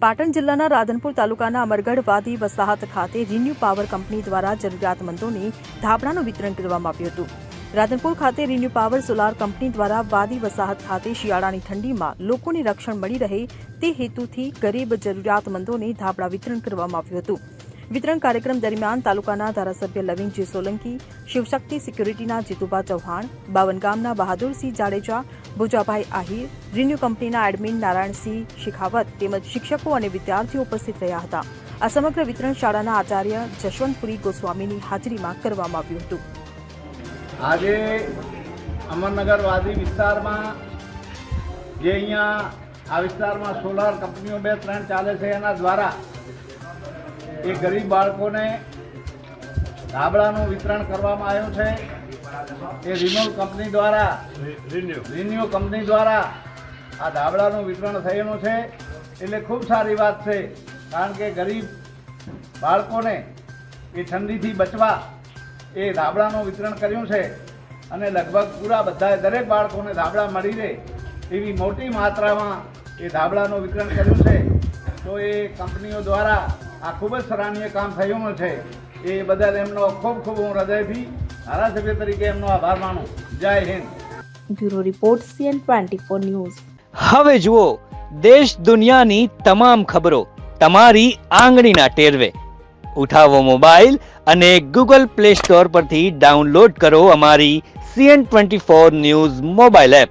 પાટણ જિલ્લાના રાધનપુર તાલુકાના અમરગઢ વાદી વસાહત ખાતે રિન્યુ પાવર કંપની દ્વારા જરૂરિયાતમંદોને ધાબળાનું વિતરણ કરવામાં આવ્યું હતું। રાધનપુર ખાતે રિન્યુ પાવર સોલાર કંપની દ્વારા વાદી વસાહત ખાતે શિયાળાની ઠંડીમાં લોકોને રક્ષણ મળી રહે તે હેતુથી ગરીબ જરૂરિયાતમંદોને ધાબળા વિતરણ કરવામાં આવ્યું હતું। વિતરણ કાર્યક્રમ દરમિયાન તાલુકાના ધારાસભ્ય લવિંગજી સોલંકી, શિવશક્તિ સિક્યુરિટીના જીતુભા ચૌહાણ, બાવનગામના બહાદુરસિંહ જાડેજા, ભુજાભાઈ આહિર, રિન્યુ કંપનીના એડમિન નારાયણસિંહ શેખાવત તેમજ શિક્ષકો અને વિદ્યાર્થીઓ ઉપસ્થિત રહ્યા હતા। આ સમગ્ર વિતરણ શાળાના આચાર્ય જશવંતપુરી ગોસ્વામીની હાજરીમાં કરવામાં આવ્યું હતું। આજે અમરનગર વાદી વિસ્તારમાં જે અહીંયા આ વિસ્તારમાં સોલાર કંપનીઓ 2-3 ચાલે છે એના દ્વારા એ ગરીબ બાળકોને ધાબળાનું વિતરણ કરવામાં આવ્યું છે। એ રિન્યુ કંપની દ્વારા આ ધાબળાનું વિતરણ થયેલું છે એટલે ખૂબ સારી વાત છે, કારણ કે ગરીબ બાળકોને એ ઠંડીથી બચવા એ ધાબળાનું વિતરણ કર્યું છે અને લગભગ પૂરા બધા દરેક બાળકોને ધાબળા મળી રહે એવી મોટી માત્રામાં એ ધાબળાનું વિતરણ કર્યું છે। તો એ કંપનીઓ દ્વારા આ ખૂબ જ સરાહનીય કામ થયું છે। એ બદલ એમનો ખૂબ ખૂબ હું હૃદયથી ધારાસભ્ય તરીકે એમનો આભાર માનું। જય Hind. Bureau report CN24 news. હવે જુઓ દેશ દુનિયાની તમામ ખબરો તમારી આંગળીના ટેરવે। ઉઠાવો મોબાઈલ અને ગૂગલ પ્લે સ્ટોર પરથી ડાઉનલોડ કરો અમારી CN24 ન્યૂઝ મોબાઈલ એપ।